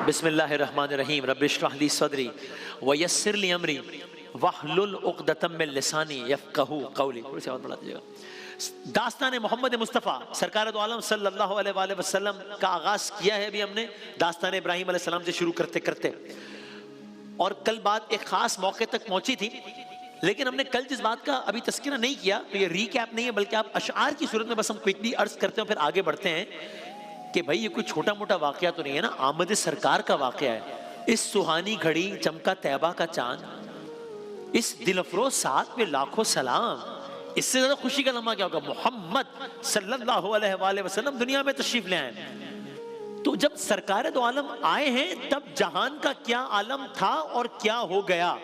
بسم اللہ الرحمن الرحیم رب اشرح لی صدری ویسر لی امری واحلل عقدۃ من لسانی یفقہوا قولی۔ تھوڑی سی آواز بڑھا دیجیے گا۔ داستان محمد مصطفیٰ سرکار دو عالم صلی اللہ علیہ وآلہ وسلم کا آغاز کیا ہے ابھی ہم نے داستان ابراہیم علیہ السلام سے شروع کرتے کرتے، اور کل بات ایک خاص موقع تک پہنچی تھی، لیکن ہم نے کل جس بات کا ابھی تذکرہ نہیں کیا تو یہ ریکیپ نہیں ہے بلکہ آپ اشعار کی صورت میں بس ہم کوئکلی عرض کرتے ہیں پھر آگے بڑھتے ہیں کہ بھائی یہ کوئی چھوٹا موٹا واقعہ تو نہیں ہے نا، آمد سرکار کا واقعہ ہے۔ اس سہانی گھڑی چمکا طیبہ کا چاند، اس دل افروز ساتھ میں لاکھوں سلام، اس سے زیادہ خوشی کا لمحہ کیا ہوگا؟ محمد صلی اللہ علیہ وآلہ وسلم دنیا میں تشریف لے آئے۔ تو جب سرکار دو عالم آئے ہیں تب جہان کا کیا عالم تھا اور کیا ہو گیا،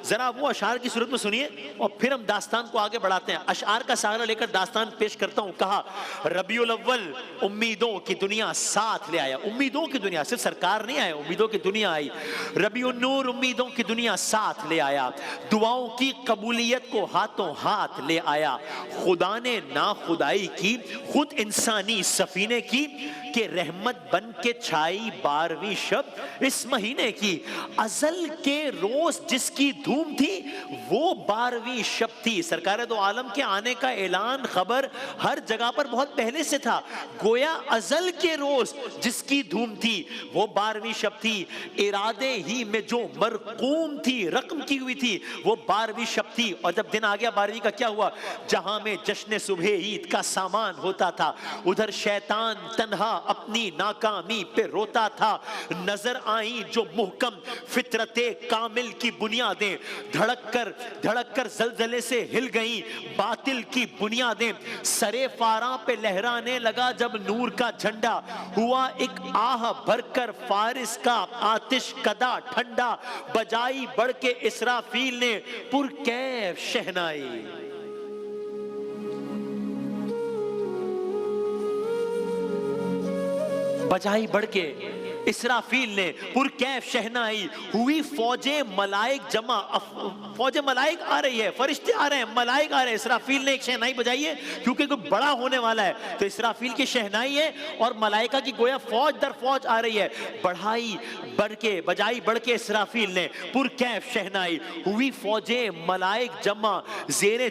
ذرا وہ اشعار کی صورت میں سنیے اور پھر ہم داستان کو آگے بڑھاتے ہیں۔ اشعار کا سہارا لے کر داستان پیش کرتا ہوں۔ کہا ربیع الاول امیدوں کی دنیا ساتھ لے آیا، امیدوں کی دنیا، صرف سرکار نہیں آئے، امیدوں کی دنیا آئی۔ ربیع النور امیدوں کی دنیا ساتھ لے آیا، دعاؤں کی قبولیت کو ہاتھوں ہاتھ لے آیا۔ خدا نے نا خدائی کی خود انسانی سفینے کی، کہ رحمت بن کے چھائی 12ویں شب اس مہینے کی۔ ازل کے روز جس کی دھوم تھی وہ 12ویں شب تھی۔ سرکار دو عالم کے آنے کا اعلان خبر ہر جگہ پر بہت پہلے سے تھا، گویا ازل کے روز جس کی دھوم تھی وہ 12ویں شب تھی۔ ارادے ہی میں جو مرقوم تھی، رقم کی ہوئی تھی، وہ 12ویں شب تھی۔ اور جب دن آ گیا 12ویں کا کیا ہوا؟ جہاں میں جشن صبح عید کا سامان ہوتا تھا، ادھر شیطان تنہا اپنی ناکامی پہ روتا تھا۔ نظر آئیں جو محکم فطرت کامل کی بنیادیں، دھڑک کر زلزلے سے ہل گئیں باطل کی بنیادیں۔ سرے فاراں پہ لہرانے لگا جب نور کا جھنڈا، ہوا ایک آہ بھر کر فارس کا آتش کدا ٹھنڈا۔ بجائی بڑھ کے اسرافیل نے پرکیف شہنائی، بجائی بڑھ کے اسرافیل نے پرکیف شہنائی۔ ہوئی فوجیں ملائک جمع، فوجیں ملائک آ رہی ہے، فرشتے آ رہے ہیں، ملائک آ رہے ہیں۔ اسرافیل نے ایک شہنائی بجائی ہے کیونکہ کوئی بڑا ہونے والا ہے، تو اسرافیل کی شہنائی ہے اور ملائکہ کی گویا فوج در فوج آ رہی ہے۔ بجائی بڑھ کے اسرافیل نے پرکیف شہنائی۔ ہوئی فوجیں ملائک جمع، زیر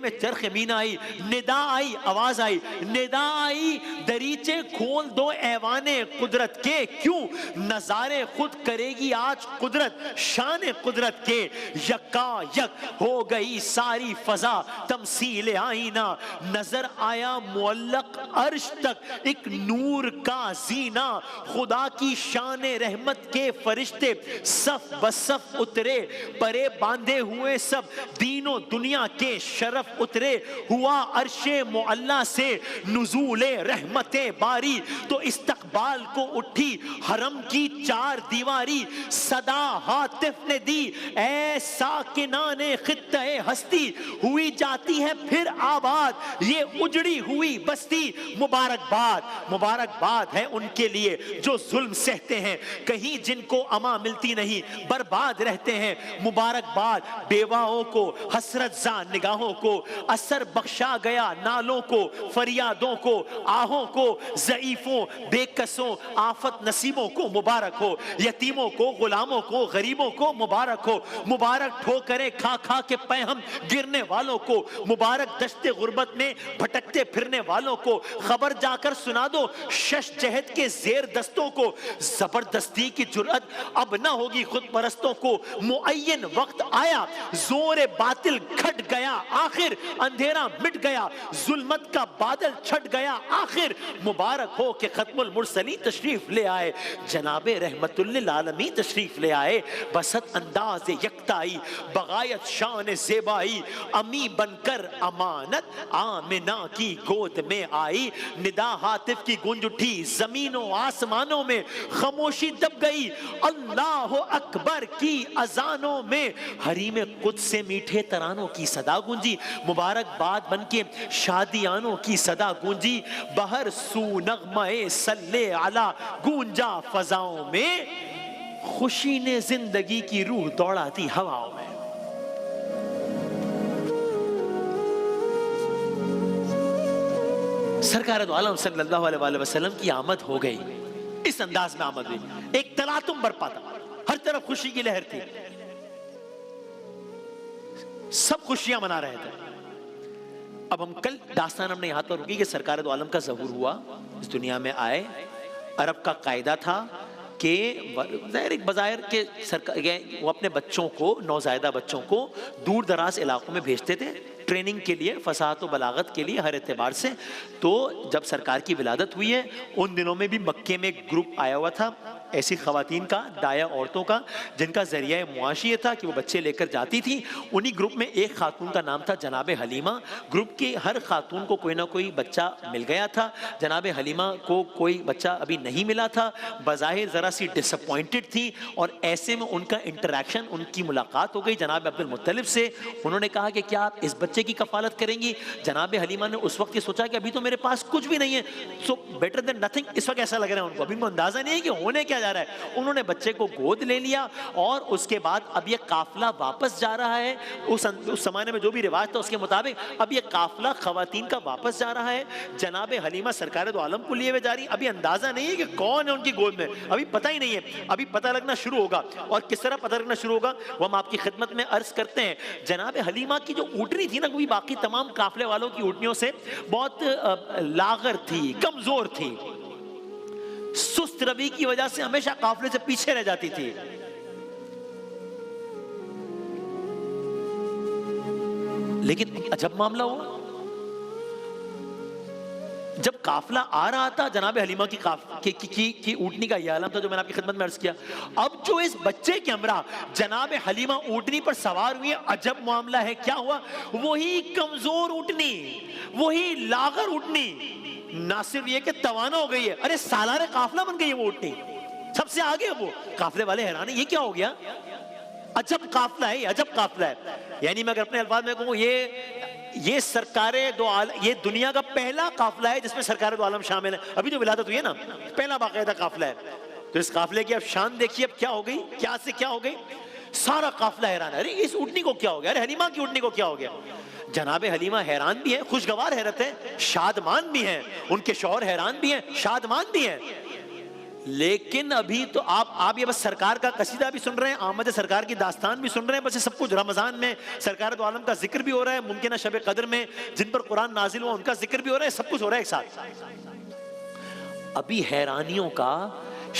میں چرخ مین آئی۔ ندا آئی، آواز آئی، ندا آئی دریچے کھول دو ایوانے قدرت کے، کیوں نظارے خود کرے گی آج قدرت شان قدرت کے۔ یکا یک ہو گئی ساری فضا تمثیل آئینہ، نظر آیا معلق عرش تک ایک نور کا زینہ۔ خدا کی شان رحمت کے فرشتے صف بصف اترے، پرے باندھے ہوئے سب دین و دنیا کے شرف اترے۔ ہوا عرش معلی سے نزول رحمت باری، تو استقبال کو اٹھی حرم کی 4 دیواری۔ صدا ہاتف نے دی اے ساکنان خطہ ہستی، ہوئی جاتی ہے پھر آباد یہ اجڑی ہوئی بستی۔ مبارک باد ہے ان کے لیے جو ظلم سہتے ہیں، کہیں جن کو اما ملتی نہیں برباد رہتے ہیں۔ مبارک باد بیواؤں کو، حسرت زاں نگاہوں کو، اثر بخشا گیا نالوں کو، فریادوں کو، آہوں کو، ضعیفوں بے کسوں آفت نصیبوں کو مبارک ہو۔ یتیموں کو، غلاموں کو، غریبوں کو مبارک ہو۔ مبارک ٹھوکریں کھا کھا کے پہ ہم گرنے والوں کو، مبارک دشت غربت میں بھٹکتے پھرنے والوں کو۔ خبر جا کر سنا دو شش جہت کے زیر دستوں کو، زبردستی کی جرأت اب نہ ہوگی خود پرستوں کو۔ معین وقت آیا زور باطل گھٹ گیا آخر، اندھیرا مٹ گیا ظلمت کا بادل چھٹ گیا آخر۔ مبارک ہو کہ ختم المرسلین تشریف لے آئے، جناب رحمت للعالمین تشریف لے آئے۔ بسط انداز یکتائی، بغایت شان زیبائی، امی بن کر امانت آمنہ کی گود میں آئی۔ ندا ہاتف کی گونج اٹھی زمین و آسمانوں میں، خاموشی دب گئی اللہ اکبر کی اذانوں میں۔ حریم قدس سے میٹھے ترانوں کی صدا گونجی، مبارک باد بن کے شادیانوں کی صدا گونجی۔ بہر سو نغمہ صلی علی گونجا فضاؤں میں، خوشی نے زندگی کی روح دوڑاتی ہواؤں میں۔ سرکار دو عالم صلی اللہ علیہ وسلم کی آمد ہو گئی، اس انداز میں آمد ہوئی. ایک تلاطم برپا تھا, ہر طرف خوشی کی لہر تھی, سب خوشیاں منا رہے تھے. اب ہم کل داستان ہم نے یہاں پر رکی کہ سرکار دو عالم کا ظہور ہوا, اس دنیا میں آئے. عرب کا قاعدہ تھا کہ بظاہر کہ وہ اپنے بچوں کو, نوزائیدہ بچوں کو دور دراز علاقوں میں بھیجتے تھے ٹریننگ کے لیے, فصاحت و بلاغت کے لیے, ہر اعتبار سے. تو جب سرکار کی ولادت ہوئی ہے ان دنوں میں بھی مکے میں ایک گروپ آیا ہوا تھا ایسی خواتین کا, دایا عورتوں کا, جن کا ذریعہ معاشی یہ تھا کہ وہ بچے لے کر جاتی تھی. انہی گروپ میں ایک خاتون کا نام تھا جناب حلیمہ. گروپ کی ہر خاتون کو کوئی نہ کوئی بچہ مل گیا تھا. جناب حلیمہ کو کوئی بچہ ابھی نہیں ملا تھا, بظاہر ذرا سی ڈس اپوائنٹڈ تھی, اور ایسے میں ان کا انٹریکشن, ان کی ملاقات ہو گئی جناب عبد المطلب سے. انہوں نے کہا کہ کیا آپ اس بچے کی کفالت کریں گی؟ جناب حلیمہ نے اس وقت یہ سوچا کہ ابھی تو میرے پاس کچھ بھی نہیں ہے, سو بیٹر دین نتھنگ. اس وقت ایسا لگ رہا ہے ان کو, ابھی ان کو اندازہ نہیں ہے کہ ہونے کیا جا رہا ہے. انہوں نے بچے کو گود لے لیا, اور اس کے بعد اب یہ قافلہ واپس جا رہا ہے. اس زمانے میں جو بھی رواج تھا اس کے مطابق اب یہ قافلہ خواتین کا واپس جا رہا ہے. جناب حلیمہ سرکار دو عالم کو لیے ہوئے جا رہی. ابھی اندازہ نہیں ہے کہ کون ہے ان کی گود میں, ابھی پتہ ہی نہیں ہے. ابھی پتہ لگنا شروع ہوگا, اور کس طرح پتہ لگنا شروع ہوگا وہ ہم آپ کی خدمت میں عرض کرتے ہیں. جناب حلیمہ کی جو اونٹنی تھی نا, وہ باقی تمام قافلے والوں کی اونٹنیوں سے بہت لاغر تھی, کمزور تھی, سست روی کی وجہ سے ہمیشہ قافلے سے پیچھے رہ جاتی تھی. لیکن عجب معاملہ ہوا, جب قافلہ آ رہا تھا, جناب حلیمہ کی اونٹنی کا یہ عالم تھا جو میں نے آپ کی خدمت میں عرض کیا. اب جو اس بچے کے ہمراہ جناب حلیمہ اونٹنی پر سوار ہوئی, عجب معاملہ ہے. کیا ہوا؟ وہی کمزور اونٹنی, وہی لاغر اونٹنی, نہ صرف یہ کہ توانا ہو گئی ہے, ارے سالار قافلہ بن گئی ہے وہ اونٹنی, سب سے آگے. وہ قافلے والے حیران ہیں, یہ کیا ہو گیا؟ عجب قافلہ ہے, عجب قافلہ ہے. یعنی میں اگر اپنے الفاظ میں کہوں, یہ سرکار دو عالم, یہ دنیا کا پہلا قافلہ ہے جس میں سرکار دو عالم شامل ہے. ابھی جو ولادت ہوئی ہے نا, پہلا باقاعدہ قافلہ ہے. تو اس قافلے کی اب شان دیکھیے, اب کیا ہو گئی, کیا سے کیا ہو گئی. سارا قافلہ حیران ہے, ارے اس اونٹنی کو کیا ہو گیا, ارے حلیمہ کی اونٹنی کو کیا ہو گیا. جناب حلیمہ حیران بھی ہیں, خوشگوار حیرت ہے, شادمان بھی ہیں, ان کے شوہر حیران بھی ہیں, شادمان بھی ہیں. لیکن ابھی تو آپ یہ بس سرکار کا قصیدہ بھی سن رہے ہیں, آمد سرکار کی داستان بھی سن رہے ہیں, بس یہ سب کچھ رمضان میں سرکار دو عالم کا ذکر بھی ہو رہا ہے, ممکنہ شب قدر میں جن پر قرآن نازل ہوا ان کا ذکر بھی ہو رہا ہے, سب کچھ ہو رہا ہے ایک ساتھ. ابھی حیرانیوں کا,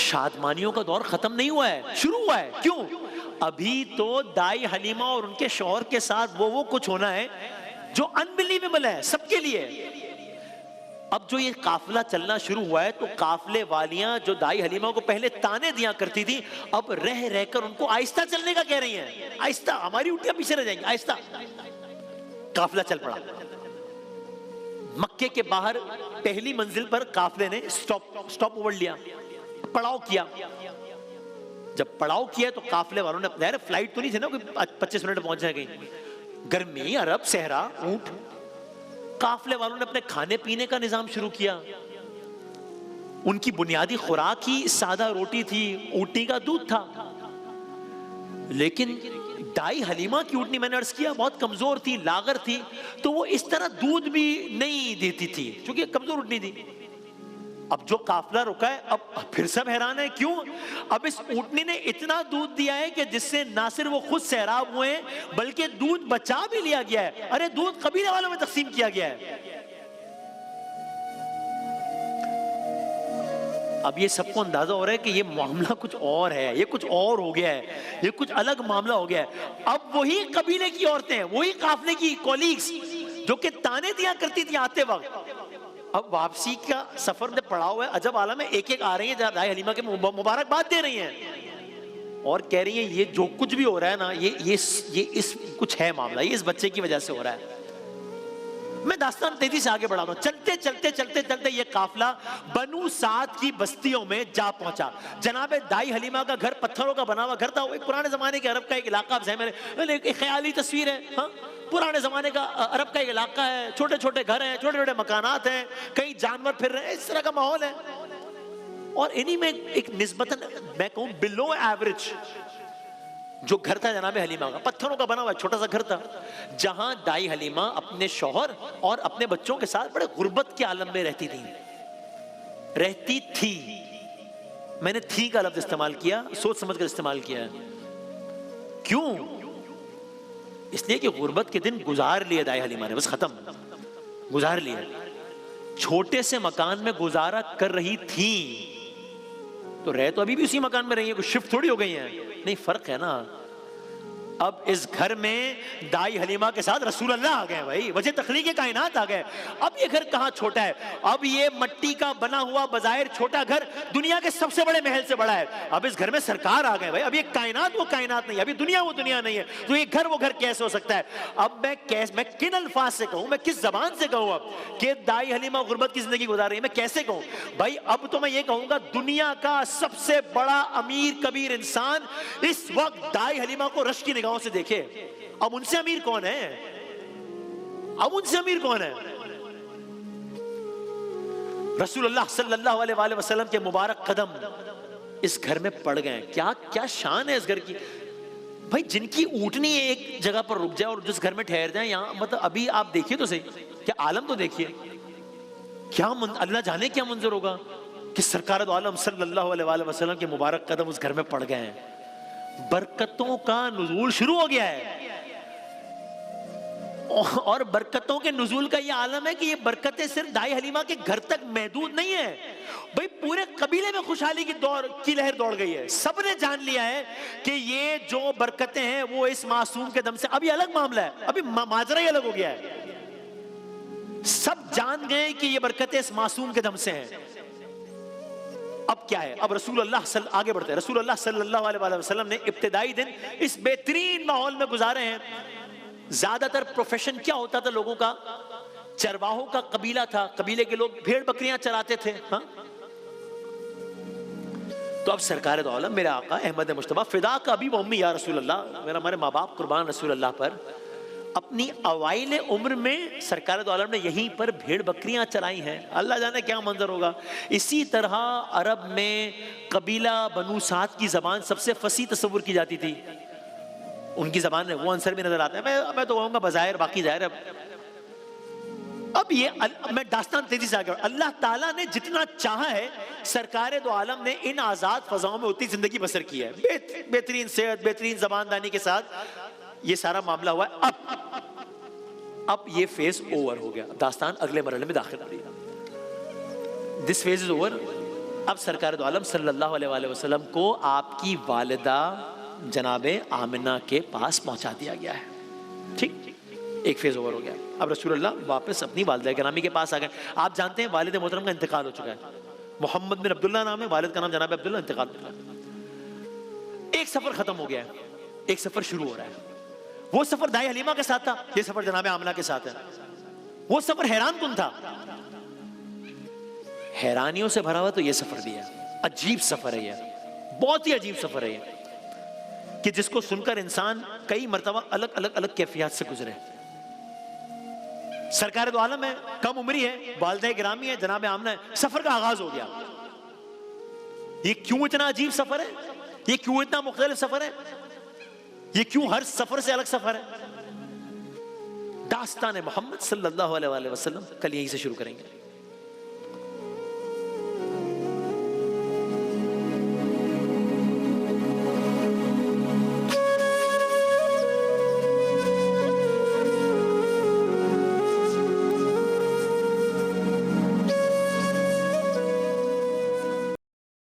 شادمانیوں کا دور ختم نہیں ہوا ہے, شروع ہوا ہے. کیوں؟ ابھی تو دائی حلیمہ اور ان کے شوہر کے ساتھ وہ کچھ ہونا ہے جو انبلیویبل ہے سب کے لیے. اب جو یہ قافلہ چلنا شروع ہوا ہے تو قافلے والیاں جو دائی حلیمہ کو پہلے تانے دیا کرتی تھی, اب رہ رہ کر ان کو آہستہ چلنے کا کہہ رہی ہیں, آہستہ, ہماری اونٹیاں پیچھے رہ جائیں گی, آہستہ. قافلہ چل پڑا. مکے کے باہر پہلی منزل پر قافلے نے سٹاپ اوور لیا, پڑاؤ کیا. جب پڑاؤ کیا تو قافلے والوں نے, فلائٹ تو نہیں تھی نا کوئی 25 منٹ پہنچ جائے گی, گرمی, عرب, صحرا, اونٹ. قافلے والوں نے اپنے کھانے پینے کا نظام شروع کیا. ان کی بنیادی خوراک ہی سادہ روٹی تھی, اونٹنی کا دودھ تھا. لیکن دائی حلیمہ کی اونٹنی, میں نے عرض کیا, بہت کمزور تھی, لاغر تھی, تو وہ اس طرح دودھ بھی نہیں دیتی تھی چونکہ کمزور اونٹنی تھی. اب جو قافلہ رکا ہے, اب پھر سب حیران ہے. کیوں؟ اب اس اونٹنی نے اتنا دودھ دیا ہے کہ جس سے نہ صرف وہ خود سیراب ہوئے ہیں بلکہ دودھ بچا بھی لیا گیا ہے. ارے دودھ قبیلے والوں میں تقسیم کیا گیا ہے. اب یہ سب کو اندازہ ہو رہا ہے کہ یہ معاملہ کچھ اور ہے, یہ کچھ اور ہو گیا ہے, یہ کچھ الگ معاملہ ہو گیا ہے. اب وہی قبیلے کی عورتیں, وہی قافلے کی کولیگز جو کہ تانے دیا کرتی تھی آتے وقت, اب واپسی کا سفر میں پڑا ہوا ہے, عجب عالم ہے, ایک ایک آ رہی ہیں دائی حلیمہ کے مبارکباد دے رہی ہیں اور کہہ رہی ہیں یہ جو کچھ بھی ہو رہا ہے نا, یہ اس کچھ ہے معاملہ, یہ اس بچے کی وجہ سے ہو رہا ہے. میں داستان تیزی سے آگے بڑھا رہا ہوں. چلتے چلتے یہ قافلہ بنو سعد کی بستیوں میں جا پہنچا. جناب دائی حلیمہ کا گھر پتھروں کا بنا ہوا گھر تھا. وہ ایک پرانے زمانے کے عرب کا ایک علاقہ, ایک خیالی تصویر ہے, ہاں, پرانے زمانے کا عرب کا ایک علاقہ ہے, چھوٹے چھوٹے گھر ہیں, چھوٹے چھوٹے مکانات ہیں, کئی جانور پھر رہے ہیں, اس طرح کا ماحول ہے. اور انہی میں ایک نسبتاً میں کہوں بلو ایوریج جو گھر تھا جناب حلیمہ کا, پتھروں کا بنا ہوا چھوٹا سا گھر تھا, جہاں دائی حلیمہ اپنے شوہر اور اپنے بچوں کے ساتھ بڑے غربت کے عالم میں رہتی تھی. میں نے تھی کا لفظ استعمال کیا، سوچ سمجھ کر استعمال کیا ہے. کیوں؟ اس لیے کہ غربت کے دن گزار لیے دائی حلیمہ نے، بس ختم، گزار لیے. چھوٹے سے مکان میں گزارا کر رہی تھی تو رہ تو ابھی بھی اسی مکان میں رہی ہیں، کوئی شفٹ تھوڑی ہو گئی ہیں. نہیں، فرق ہے نا. اب اس گھر میں دائی حلیمہ کے ساتھ رسول اللہ آ گئے بھائی، وجہ تخلیق کائنات آ گئے. اب یہ گھر کہاں چھوٹا ہے، اب یہ مٹی کا بنا ہوا بظاہر چھوٹا گھر دنیا کے سب سے بڑے محل سے بڑا ہے. اب اس گھر میں سرکار آ گئے بھائی. اب یہ کائنات وہ کائنات نہیں ہے، ابھی دنیا وہ دنیا نہیں ہے، تو یہ گھر وہ گھر کیسے ہو سکتا ہے؟ اب میں کن الفاظ سے کہوں، میں کس زبان سے کہوں اب کہ دائی حلیمہ غربت کی زندگی گزار رہی ہے؟ میں کیسے کہوں بھائی؟ اب تو میں یہ کہوں گا دنیا کا سب سے بڑا امیر کبیر انسان اس وقت دائی حلیمہ کو رشک کی نگاہوں سے دیکھے. اب ان سے امیر کون ہے؟ اب ان سے امیر کون ہے؟ رسول اللہ صلی اللہ علیہ وآلہ وسلم کے مبارک قدم اس گھر میں پڑ گئے. کیا شان ہے اس گھر کی بھائی. جن کی اونٹنی ایک جگہ پر رک جائے اور جس گھر میں ٹھہر جائیں، یہاں مطلب ابھی آپ دیکھیے تو صحیح، کیا عالم تو دیکھیے، کیا اللہ جانے کیا منظر ہوگا کہ سرکار دو عالم صلی اللہ علیہ وآلہ وسلم کے مبارک قدم اس گھر میں پڑ گئے ہیں. برکتوں کا نزول شروع ہو گیا ہے، اور برکتوں کے نزول کا یہ عالم ہے کہ یہ برکتیں صرف دائی حلیمہ کے گھر تک محدود نہیں ہے بھئی، پورے قبیلے میں خوشحالی کی لہر دوڑ گئی ہے. سب نے جان لیا ہے کہ یہ جو برکتیں ہیں وہ اس معصوم کے دم سے. اب یہ الگ معاملہ ہے، ابھی ماجرا ہی الگ ہو گیا ہے. سب جان گئے کہ یہ برکتیں اس معصوم کے دم سے ہیں. اب کیا ہے؟ اب رسول اللہ آگے بڑھتے ہیں. رسول اللہ صلی اللہ علیہ وسلم نے ابتدائی دن اس بہترین ماحول میں گزارے ہیں. زیادہ تر پروفیشن کیا ہوتا تھا لوگوں کا؟ چرواہوں کا قبیلہ تھا، قبیلے کے لوگ بھیڑ بکریاں چراتے تھے. تو اب سرکار دو عالم میرے آقا احمد مجتبیٰ فدا کا ابی و امی یا رسول اللہ، میرا ہمارے ماں باپ قربان رسول اللہ پر، اپنی اوائل عمر میں سرکار دو عالم نے یہیں پر بھیڑ بکریاں چرائی ہیں. اللہ جانے کیا منظر ہوگا. اسی طرح عرب میں قبیلہ بنو سعد کی زبان سب سے فصیح تصور کی جاتی تھی. ان کی زبان میں وہ عنصر بھی نظر آتا ہے. میں تو کہوں گا بظاہر، باقی ظاہر ہے. اب یہ میں داستان تیزی سے آگے. اللہ تعالیٰ نے جتنا چاہا ہے سرکار دو عالم نے ان آزاد فضاؤں میں اتنی زندگی بسر کی ہے، بہترین صحت، بہترین زبان دانی کے ساتھ یہ سارا معاملہ ہوا ہے. اب یہ فیز اوور ہو گیا، داستان اگلے مرحلے میں داخل ہو رہی ہے. This phase is over. اب سرکار دو عالم صلی اللہ علیہ وآلہ وسلم کو آپ کی والدہ جناب آمنہ کے پاس پہنچا دیا گیا ہے. ٹھیک، ایک فیز اوور ہو گیا. اب رسول اللہ واپس اپنی والدہ گرامی کے پاس آ گئے. آپ جانتے ہیں والد محترم کا انتقال ہو چکا ہے. محمد بن عبداللہ نام ہے، والد کا نام جناب عبداللہ، انتقال ہو چکا ہے. ایک سفر ختم ہو گیا ہے، ایک سفر شروع ہو رہا ہے. وہ سفر دائی حلیمہ کے ساتھ تھا، یہ سفر جناب آمنہ کے ساتھ ہے. وہ سفر حیران کن تھا، حیرانیوں سے بھرا ہوا تو یہ سفر بھی ہے. عجیب سفر ہے یہ، بہت ہی عجیب سفر ہے یہ، کہ جس کو سن کر انسان کئی مرتبہ الگ کیفیات سے گزرے. سرکار دو عالم ہے، کم عمری ہے، والدہ گرامی ہے، جناب آمنہ ہے. سفر کا آغاز ہو گیا. یہ کیوں اتنا عجیب سفر ہے؟ یہ کیوں اتنا مختلف سفر ہے؟ یہ کیوں ہر سفر سے الگ سفر ہے؟ داستان محمد صلی اللہ علیہ وسلم کل یہیں سے شروع کریں گے.